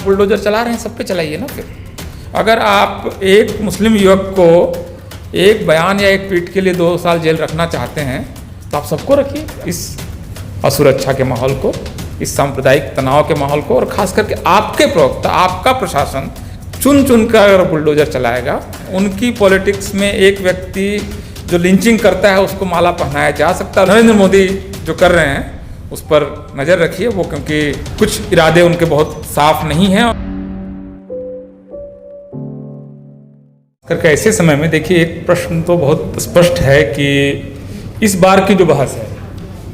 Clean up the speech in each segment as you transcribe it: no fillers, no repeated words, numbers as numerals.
Bulldozer चला रहे हैं, सब पे चलाइए ना। फिर अगर आप एक मुस्लिम युवक को एक बयान या एक ट्वीट के लिए 2 साल जेल रखना चाहते हैं तो आप सबको रखिए, इस असुरक्षा के माहौल को, इस सांप्रदायिक तनाव के माहौल को। और खास करके आपके प्रवक्ता, आपका प्रशासन चुन चुन कर अगर बुलडोजर चलाएगा, उनकी पॉलिटिक्स में एक व्यक्ति जो लिंचिंग करता है उसको माला पहनाया जा सकता है। नरेंद्र मोदी जो कर रहे हैं उस पर नज़र रखिए, वो क्योंकि कुछ इरादे उनके बहुत साफ नहीं हैं। करके ऐसे समय में देखिए, एक प्रश्न तो बहुत स्पष्ट है कि इस बार की जो बहस है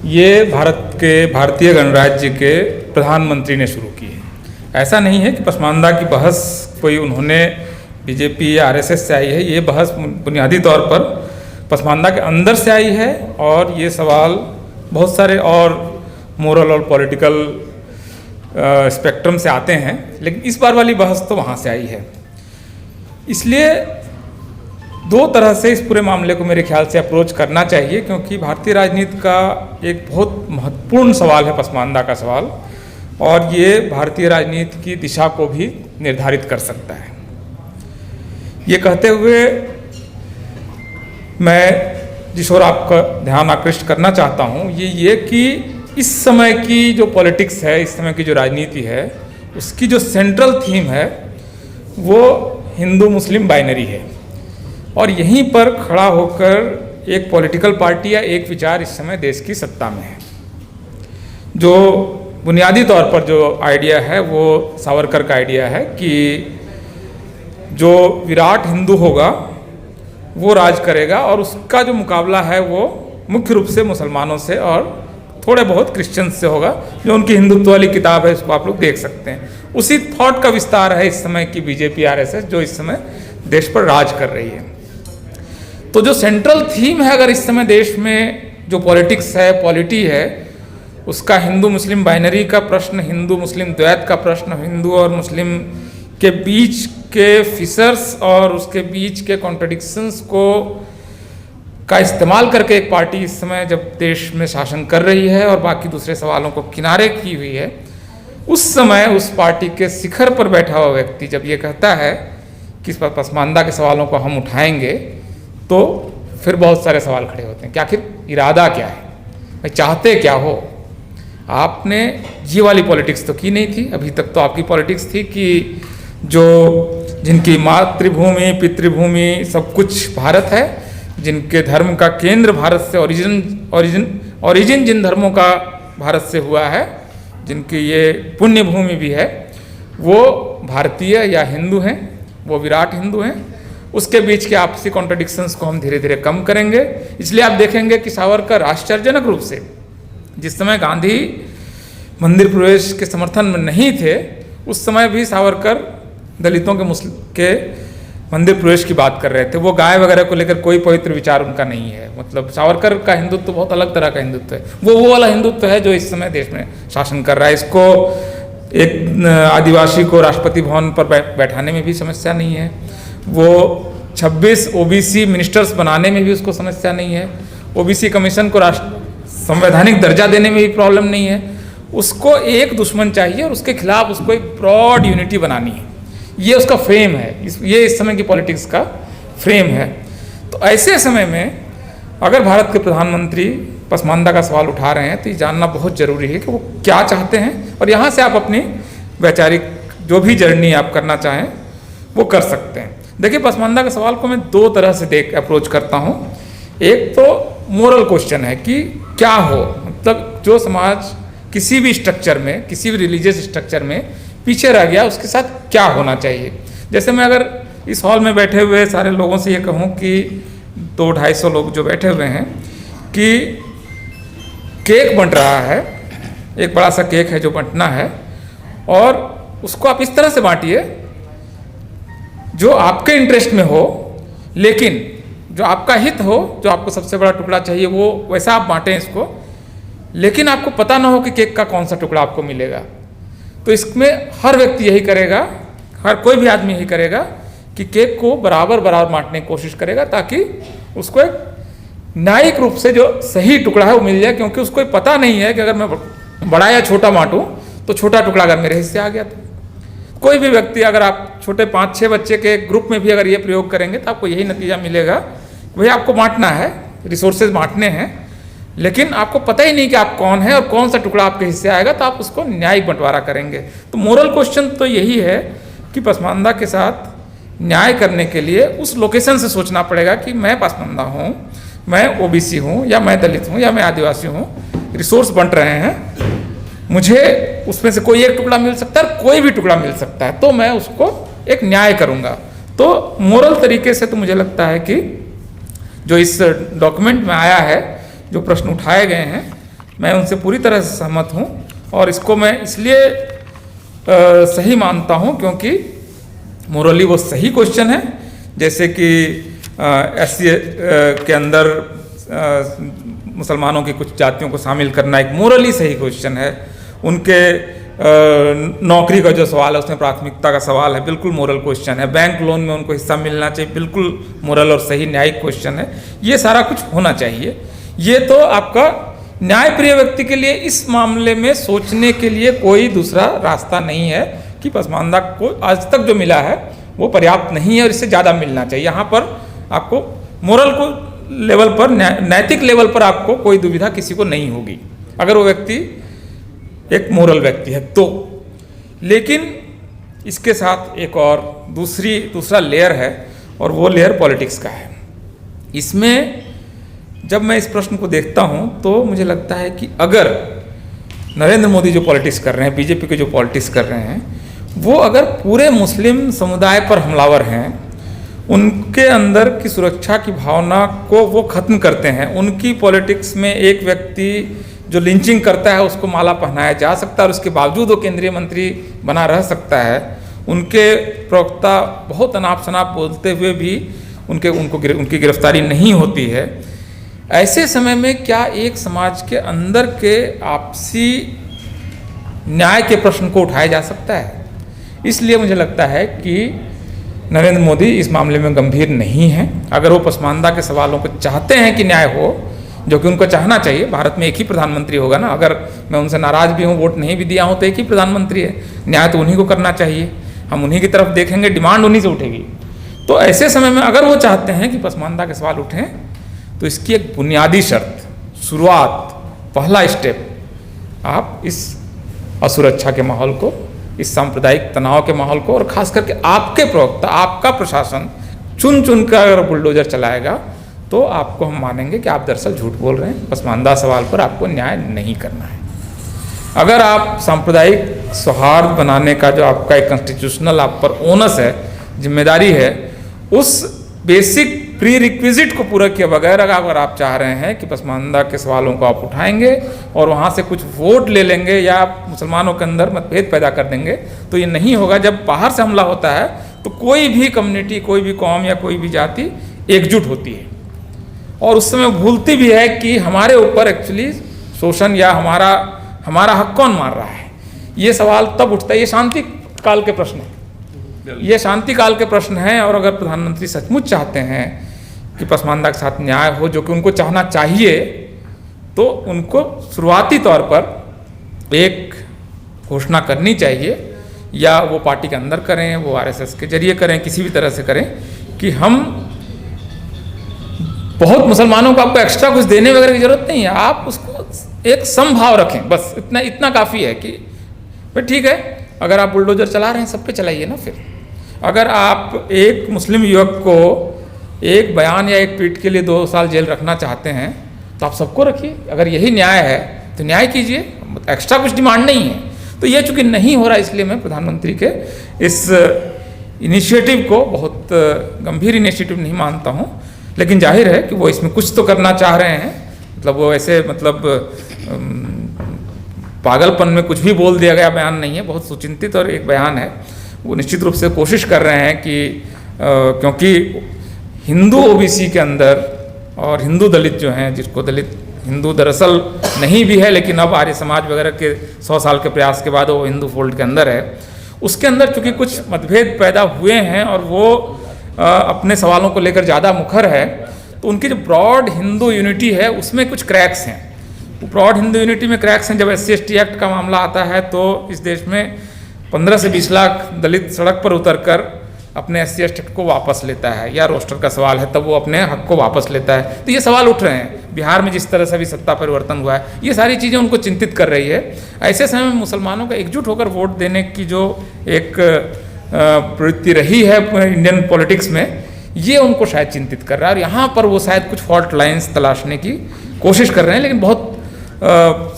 ये भारतीय गणराज्य के प्रधानमंत्री ने शुरू की है। ऐसा नहीं है कि पसमानदा की बहस कोई उन्होंने बीजेपी या आरएसएस से आई है। ये बहस बुनियादी तौर पर पसमानदा के अंदर से आई है और ये सवाल बहुत सारे और मोरल और पॉलिटिकल स्पेक्ट्रम से आते हैं, लेकिन इस बार वाली बहस तो वहाँ से आई है। इसलिए 2 तरह से इस पूरे मामले को मेरे ख्याल से अप्रोच करना चाहिए, क्योंकि भारतीय राजनीति का एक बहुत महत्वपूर्ण सवाल है पसमानदा का सवाल, और ये भारतीय राजनीति की दिशा को भी निर्धारित कर सकता है। ये कहते हुए मैं जिस ओर आपका ध्यान आकृष्ट करना चाहता हूँ ये कि इस समय की जो पॉलिटिक्स है, इस समय की जो राजनीति है, उसकी जो सेंट्रल थीम है वो हिंदू मुस्लिम बाइनरी है। और यहीं पर खड़ा होकर एक पॉलिटिकल पार्टी या एक विचार इस समय देश की सत्ता में है। जो बुनियादी तौर पर जो आइडिया है वो सावरकर का आइडिया है कि जो विराट हिंदू होगा वो राज करेगा, और उसका जो मुकाबला है वो मुख्य रूप से मुसलमानों से और थोड़े बहुत क्रिश्चियंस से होगा। जो उनकी हिंदुत्व वाली किताब है उसको आप लोग देख सकते हैं। उसी थॉट का विस्तार है इस समय की बीजेपी आरएसएस, जो इस समय देश पर राज कर रही है। तो जो सेंट्रल थीम है अगर इस समय देश में जो पॉलिटिक्स है, पॉलिटी है, उसका हिंदू मुस्लिम बाइनरी का प्रश्न, हिंदू मुस्लिम द्वैत का प्रश्न, हिंदू और मुस्लिम के बीच के फिशर्स और उसके बीच के कॉन्ट्रडिक्शंस को का इस्तेमाल करके एक पार्टी इस समय जब देश में शासन कर रही है और बाकी दूसरे सवालों को किनारे की हुई है, उस समय उस पार्टी के शिखर पर बैठा हुआ व्यक्ति जब ये कहता है कि इस पर पसमानदा के सवालों को हम उठाएंगे, तो फिर बहुत सारे सवाल खड़े होते हैं कि आखिर इरादा क्या है, भाई चाहते क्या हो। आपने ये वाली पॉलिटिक्स तो की नहीं थी। अभी तक तो आपकी पॉलिटिक्स थी कि जो जिनकी मातृभूमि पितृभूमि सब कुछ भारत है, जिनके धर्म का केंद्र भारत से ओरिजिन जिन धर्मों का भारत से हुआ है, जिनकी ये पुण्य भूमि भी है, वो भारतीय या हिंदू हैं, वो विराट हिंदू हैं। उसके बीच के आपसी कॉन्ट्रडिक्शंस को हम धीरे धीरे कम करेंगे। इसलिए आप देखेंगे कि सावरकर आश्चर्यजनक रूप से जिस समय गांधी मंदिर प्रवेश के समर्थन में नहीं थे, उस समय भी सावरकर दलितों के मंदिर प्रवेश की बात कर रहे थे। वो गाय वगैरह को लेकर कोई पवित्र विचार उनका नहीं है। मतलब सावरकर का हिंदुत्व तो बहुत अलग तरह का हिंदुत्व है। वो वाला हिंदुत्व है जो इस समय देश में शासन कर रहा है। इसको एक आदिवासी को राष्ट्रपति भवन पर बैठाने में भी समस्या नहीं है। वो 26 ओबीसी मिनिस्टर्स बनाने में भी उसको समस्या नहीं है। ओबीसी कमीशन को संवैधानिक दर्जा देने में भी प्रॉब्लम नहीं है। उसको एक दुश्मन चाहिए और उसके खिलाफ उसको एक ब्रॉड यूनिटी बनानी है। ये उसका फ्रेम है, ये इस समय की पॉलिटिक्स का फ्रेम है। तो ऐसे समय में अगर भारत के प्रधानमंत्री पसमानदा का सवाल उठा रहे हैं तो ये जानना बहुत ज़रूरी है कि वो क्या चाहते हैं, और यहाँ से आप अपनी वैचारिक जो भी जर्नी आप करना चाहें वो कर सकते हैं। देखिए, पसमानदा के सवाल को मैं 2 तरह से अप्रोच करता हूँ। एक तो मोरल क्वेश्चन है कि क्या हो, मतलब जो समाज किसी भी स्ट्रक्चर में, किसी भी रिलीजियस स्ट्रक्चर में पीछे रह गया, उसके साथ क्या होना चाहिए। जैसे मैं अगर इस हॉल में बैठे हुए सारे लोगों से ये कहूँ कि 200-250 लोग जो बैठे हुए हैं कि केक बंट रहा है, एक बड़ा सा केक है जो बंटना है, और उसको आप इस तरह से बांटिए जो आपके इंटरेस्ट में हो, लेकिन जो आपका हित हो, जो आपको सबसे बड़ा टुकड़ा चाहिए वो वैसा आप बांटें इसको, लेकिन आपको पता ना हो कि केक का कौन सा टुकड़ा आपको मिलेगा। तो इसमें हर व्यक्ति यही करेगा, हर कोई भी आदमी यही करेगा कि केक को बराबर बांटने की कोशिश करेगा, ताकि उसको एक न्यायिक रूप से जो सही टुकड़ा है वो मिल जाए। क्योंकि उसको पता नहीं है कि अगर मैं बड़ा या छोटा बांटूं तो छोटा टुकड़ा अगर मेरे हिस्से आ गया कोई भी व्यक्ति, अगर आप छोटे 5-6 बच्चे के ग्रुप में भी अगर ये प्रयोग करेंगे तो आपको यही नतीजा मिलेगा। वही आपको बांटना है, रिसोर्सेज बांटने हैं, लेकिन आपको पता ही नहीं कि आप कौन है और कौन सा टुकड़ा आपके हिस्से आएगा, तो आप उसको न्यायिक बंटवारा करेंगे। तो मोरल क्वेश्चन तो यही है कि पसमानदा के साथ न्याय करने के लिए उस लोकेशन से सोचना पड़ेगा कि मैं पसमानदा हूँ, मैं ओबीसी हूँ, या मैं दलित हूँ, या मैं आदिवासी हूँ, रिसोर्स बंट रहे हैं, मुझे उसमें से कोई एक टुकड़ा मिल सकता है, कोई भी टुकड़ा मिल सकता है, तो मैं उसको एक न्याय करूँगा। तो मोरल तरीके से तो मुझे लगता है कि जो इस डॉक्यूमेंट में आया है, जो प्रश्न उठाए गए हैं, मैं उनसे पूरी तरह से सहमत हूँ। और इसको मैं इसलिए सही मानता हूँ क्योंकि मोरली वो सही क्वेश्चन है। जैसे कि SC के अंदर मुसलमानों की कुछ जातियों को शामिल करना एक मोरली सही क्वेश्चन है। उनके नौकरी का जो सवाल है उसमें प्राथमिकता का सवाल है, बिल्कुल मोरल क्वेश्चन है। बैंक लोन में उनको हिस्सा मिलना चाहिए, बिल्कुल मोरल और सही न्यायिक क्वेश्चन है। ये सारा कुछ होना चाहिए। ये तो आपका न्यायप्रिय व्यक्ति के लिए इस मामले में सोचने के लिए कोई दूसरा रास्ता नहीं है कि पसमानदा को आज तक जो मिला है वो पर्याप्त नहीं है और इससे ज़्यादा मिलना चाहिए। यहाँ पर आपको मोरल को लेवल पर, नैतिक लेवल पर आपको कोई दुविधा किसी को नहीं होगी अगर वो व्यक्ति एक मोरल व्यक्ति है तो। लेकिन इसके साथ एक और दूसरा लेयर है और वो लेयर पॉलिटिक्स का है। इसमें जब मैं इस प्रश्न को देखता हूं तो मुझे लगता है कि अगर नरेंद्र मोदी जो पॉलिटिक्स कर रहे हैं, बीजेपी के जो पॉलिटिक्स कर रहे हैं, वो अगर पूरे मुस्लिम समुदाय पर हमलावर हैं, उनके अंदर की सुरक्षा की भावना को वो खत्म करते हैं, उनकी पॉलिटिक्स में एक व्यक्ति जो लिंचिंग करता है उसको माला पहनाया जा सकता है और उसके बावजूद वो केंद्रीय मंत्री बना रह सकता है, उनके प्रवक्ता बहुत अनाप शनाप बोलते हुए भी उनकी गिरफ्तारी नहीं होती है। ऐसे समय में क्या एक समाज के अंदर के आपसी न्याय के प्रश्न को उठाया जा सकता है? इसलिए मुझे लगता है कि नरेंद्र मोदी इस मामले में गंभीर नहीं है। अगर वो पसमानदा के सवालों को चाहते हैं कि न्याय हो, जो कि उनको चाहना चाहिए, भारत में एक ही प्रधानमंत्री होगा ना, अगर मैं उनसे नाराज भी हूँ, वोट नहीं भी दिया हूँ, तो एक ही प्रधानमंत्री है, न्याय तो उन्हीं को करना चाहिए, हम उन्हीं की तरफ देखेंगे, डिमांड उन्हीं से उठेगी। तो ऐसे समय में अगर वो चाहते हैं कि पसमानदा के सवाल उठें तो इसकी एक बुनियादी शर्त, शुरुआत, पहला स्टेप, आप इस असुरक्षा के माहौल को, इस सांप्रदायिक तनाव के माहौल को, और खास करके आपके प्रवक्ता, आपका प्रशासन चुन चुन कर अगर बुलडोजर चलाएगा तो आपको हम मानेंगे कि आप दरअसल झूठ बोल रहे हैं, पसमानदा सवाल पर आपको न्याय नहीं करना है। अगर आप सांप्रदायिक सौहार्द बनाने का जो आपका एक कॉन्स्टिट्यूशनल आप पर ओनस है, जिम्मेदारी है, उस बेसिक प्री रिक्विजिट को पूरा किए बगैर अगर आप चाह रहे हैं कि पसमानदा के सवालों को आप उठाएंगे और वहाँ से कुछ वोट ले लेंगे या मुसलमानों के अंदर मतभेद पैदा कर देंगे, तो ये नहीं होगा। जब बाहर से हमला होता है तो कोई भी कम्युनिटी, कोई भी कौम या कोई भी जाति एकजुट होती है और उस समय भूलती भी है कि हमारे ऊपर एक्चुअली शोषण या हमारा हक कौन मार रहा है। ये सवाल तब उठता है। ये शांति काल के प्रश्न है, ये शांति काल के प्रश्न हैं। और अगर प्रधानमंत्री सचमुच चाहते हैं कि पसमानदा के साथ न्याय हो, जो कि उनको चाहना चाहिए, तो उनको शुरुआती तौर पर एक घोषणा करनी चाहिए, या वो पार्टी के अंदर करें, वो RSS के जरिए करें, किसी भी तरह से करें कि हम बहुत मुसलमानों को आपको एक्स्ट्रा कुछ देने वगैरह की जरूरत नहीं है, आप उसको एक समभाव रखें, बस इतना काफ़ी है कि भाई ठीक है, अगर आप बुलडोजर चला रहे हैं सब पे चलाइए ना। फिर अगर आप एक मुस्लिम युवक को एक बयान या एक ट्वीट के लिए 2 साल जेल रखना चाहते हैं तो आप सबको रखिए। अगर यही न्याय है तो न्याय कीजिए, एक्स्ट्रा कुछ डिमांड नहीं है। तो ये चूंकि नहीं हो रहा, इसलिए मैं प्रधानमंत्री के इस इनिशिएटिव को बहुत गंभीर इनिशिएटिव नहीं मानता हूँ। लेकिन जाहिर है कि वो इसमें कुछ तो करना चाह रहे हैं, मतलब वो ऐसे पागलपन में कुछ भी बोल दिया गया बयान नहीं है, बहुत सुचिंतित और एक बयान है। वो निश्चित रूप से कोशिश कर रहे हैं कि क्योंकि हिंदू OBC के अंदर और हिंदू दलित जो हैं, जिसको दलित हिंदू दरअसल नहीं भी है, लेकिन अब आर्य समाज वगैरह के 100 साल के प्रयास के बाद वो हिंदू फोल्ड के अंदर है, उसके अंदर चूँकि कुछ मतभेद पैदा हुए हैं और वो अपने सवालों को लेकर ज़्यादा मुखर है, तो उनकी जो ब्रॉड हिंदू यूनिटी है उसमें कुछ क्रैक्स हैं। ब्रॉड हिंदू यूनिटी में क्रैक्स हैं। जब SC/ST एक्ट का मामला आता है तो इस देश में 15 से 20 लाख दलित सड़क पर उतरकर अपने SC/ST को वापस लेता है, या रोस्टर का सवाल है तब वो अपने हक को वापस लेता है। तो ये सवाल उठ रहे हैं। बिहार में जिस तरह से भी सत्ता परिवर्तन हुआ है, ये सारी चीज़ें उनको चिंतित कर रही है। ऐसे समय में मुसलमानों का एकजुट होकर वोट देने की जो एक प्रवृत्ति रही है इंडियन पॉलिटिक्स में, ये उनको शायद चिंतित कर रहा है। और यहाँ पर वो शायद कुछ फॉल्ट लाइन्स तलाशने की कोशिश कर रहे हैं, लेकिन बहुत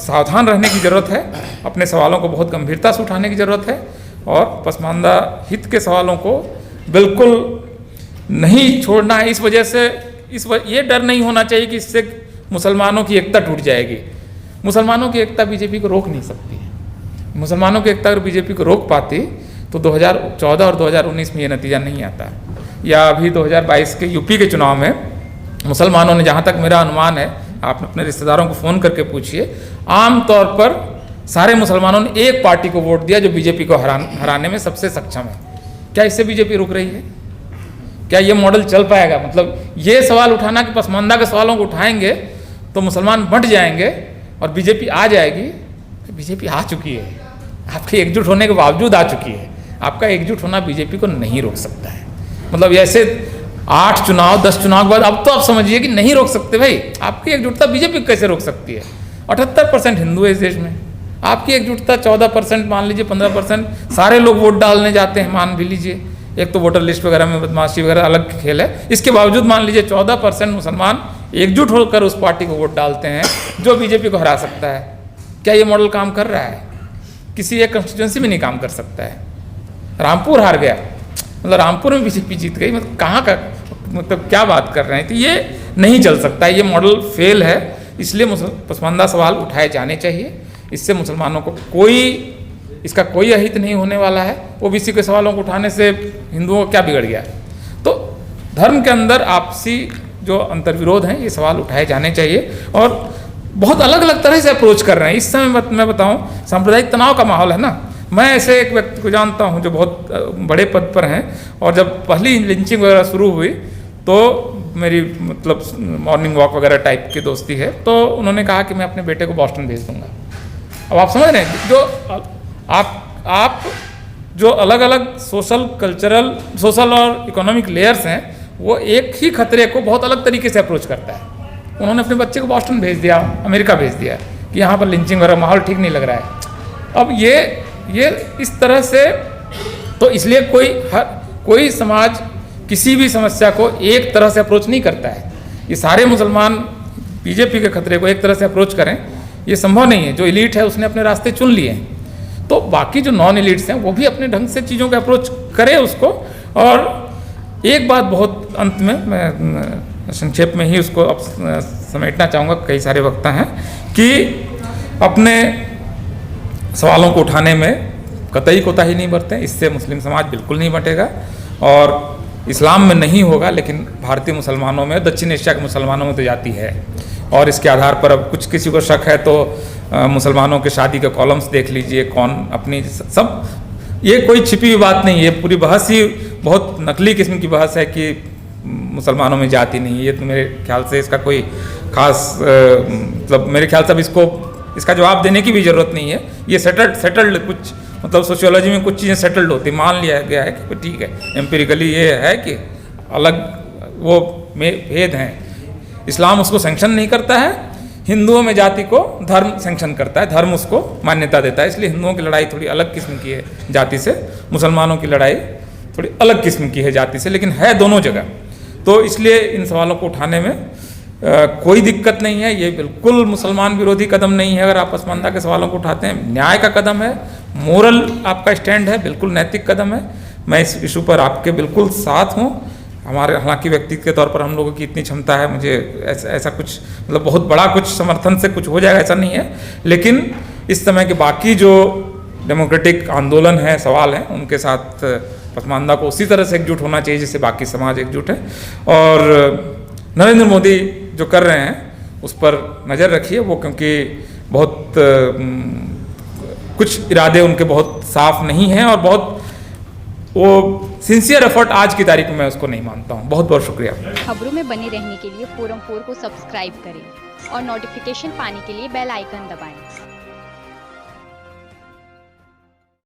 सावधान रहने की ज़रूरत है। अपने सवालों को बहुत गंभीरता से उठाने की ज़रूरत है और पसमानदा हित के सवालों को बिल्कुल नहीं छोड़ना है। इस वजह से ये डर नहीं होना चाहिए कि इससे मुसलमानों की एकता टूट जाएगी। मुसलमानों की एकता बीजेपी को रोक नहीं सकती है। मुसलमानों की एकता अगर बीजेपी को रोक पाती तो 2014 और 2019 में ये नतीजा नहीं आता, या अभी 2022 के यूपी के चुनाव में मुसलमानों ने, जहाँ तक मेरा अनुमान है, आप अपने रिश्तेदारों को फ़ोन करके पूछिए, आम तौर पर सारे मुसलमानों ने एक पार्टी को वोट दिया जो बीजेपी को हराने में सबसे सक्षम है। क्या इससे बीजेपी रुक रही है? क्या ये मॉडल चल पाएगा? मतलब ये सवाल उठाना कि पसमानदा के सवालों को उठाएंगे तो मुसलमान बंट जाएंगे और बीजेपी आ जाएगी। बीजेपी आ चुकी है, आपके एकजुट होने के बावजूद आ चुकी है। आपका एकजुट होना बीजेपी को नहीं रोक सकता है। मतलब ऐसे 8 चुनाव 10 चुनाव के बाद अब तो आप समझिए कि नहीं रोक सकते भाई। आपकी एकजुटता बीजेपी कैसे रोक सकती है? 78% हिंदू है इस देश में, आपकी एकजुटता 14%, मान लीजिए 15%, सारे लोग वोट डालने जाते हैं, मान भी लीजिए। एक तो वोटर लिस्ट वगैरह में बदमाशी वगैरह अलग खेल है, इसके बावजूद मान लीजिए 14% मुसलमान एकजुट होकर उस पार्टी को वोट डालते हैं जो बीजेपी को हरा सकता है। क्या ये मॉडल काम कर रहा है? किसी एक कंस्टिट्यूंसी में नहीं काम कर सकता है। रामपुर हार गया, मतलब रामपुर में बीजेपी जीत गई, मतलब कहाँ का, मतलब क्या बात कर रहे हैं? तो ये नहीं चल सकता, ये मॉडल फेल है। इसलिए पसमानदा सवाल उठाए जाने चाहिए। इससे मुसलमानों को इसका कोई अहित नहीं होने वाला है। ओबीसी के सवालों को उठाने से हिंदुओं को क्या बिगड़ गया? तो धर्म के अंदर आपसी जो अंतर्विरोध हैं, ये सवाल उठाए जाने चाहिए। और बहुत अलग अलग तरह से अप्रोच कर रहे हैं। इस समय मैं बताऊं, सांप्रदायिक तनाव का माहौल है ना। मैं ऐसे एक व्यक्ति को जानता हूं जो बहुत बड़े पद पर हैं, और जब पहली लिंचिंग वगैरह शुरू हुई तो मेरी मतलब मॉर्निंग वॉक वगैरह टाइप की दोस्ती है, तो उन्होंने कहा कि मैं अपने बेटे को बॉस्टन भेज दूंगा। अब आप समझ रहे हैं, जो आप जो अलग अलग सोशल और इकोनॉमिक लेयर्स हैं, वो एक ही खतरे को बहुत अलग तरीके से अप्रोच करता है। उन्होंने अपने बच्चे को बॉस्टन भेज दिया, अमेरिका भेज दिया कि यहाँ पर लिंचिंग वगैरह माहौल ठीक नहीं लग रहा है। अब ये इस तरह से, तो इसलिए कोई समाज किसी भी समस्या को एक तरह से अप्रोच नहीं करता है। ये सारे मुसलमान बीजेपी के खतरे को एक तरह से अप्रोच करें, ये संभव नहीं है। जो एलीट है उसने अपने रास्ते चुन लिए हैं, तो बाकी जो नॉन एलीट्स हैं वो भी अपने ढंग से चीज़ों के अप्रोच करें उसको। और एक बात बहुत अंत में मैं संक्षेप में ही उसको अब समेटना चाहूँगा, कई सारे वक्ता हैं, कि अपने सवालों को उठाने में कतई कोताही नहीं बरतें। इससे मुस्लिम समाज बिल्कुल नहीं बटेगा, और इस्लाम में नहीं होगा, लेकिन भारतीय मुसलमानों में, दक्षिण एशिया के मुसलमानों में तो जाती है। और इसके आधार पर अब कुछ किसी को शक है तो मुसलमानों के शादी के कॉलम्स देख लीजिए, कौन अपनी सब, ये कोई छिपी हुई बात नहीं है। पूरी बहस ही बहुत नकली किस्म की बहस है कि मुसलमानों में जाति नहीं। ये तो मेरे ख्याल से इसका कोई खास मतलब मेरे ख्याल से अब इसका जवाब देने की भी ज़रूरत नहीं है। ये सेटल्ड कुछ, मतलब सोशियोलॉजी में कुछ चीज़ें सेटल्ड होती, मान लिया गया है कि ठीक है, एम्पिरिकली ये है कि अलग वो भेद हैं। इस्लाम उसको सैंक्शन नहीं करता है, हिंदुओं में जाति को धर्म सैंक्शन करता है, धर्म उसको मान्यता देता है। इसलिए हिंदुओं की लड़ाई थोड़ी अलग किस्म की है जाति से, मुसलमानों की लड़ाई थोड़ी अलग किस्म की है जाति से, लेकिन है दोनों जगह। तो इसलिए इन सवालों को उठाने में कोई दिक्कत नहीं है। ये बिल्कुल मुसलमान विरोधी कदम नहीं है। अगर आप पसमानदा के सवालों को उठाते हैं, न्याय का कदम है, मोरल आपका स्टैंड है, बिल्कुल नैतिक कदम है। मैं इस इशू पर आपके बिल्कुल साथ हूँ। हमारे हालांकि व्यक्ति के तौर पर हम लोगों की इतनी क्षमता है, मुझे ऐसा कुछ मतलब बहुत बड़ा कुछ समर्थन से कुछ हो जाएगा ऐसा नहीं है, लेकिन इस समय के बाकी जो डेमोक्रेटिक आंदोलन है, सवाल हैं, उनके साथ पसमानदा को उसी तरह से एकजुट होना चाहिए जैसे बाकी समाज एकजुट है। और नरेंद्र मोदी जो कर रहे हैं उस पर नज़र रखिए, वो क्योंकि बहुत कुछ इरादे उनके बहुत साफ नहीं हैं, और बहुत वो सिंसियर एफर्ट आज की तारीख में मैं उसको नहीं मानता हूँ। बहुत बहुत शुक्रिया। खबरों में बने रहने के लिए फोरम 4 को सब्सक्राइब करें और नोटिफिकेशन पाने के लिए बेल आइकन दबाएं।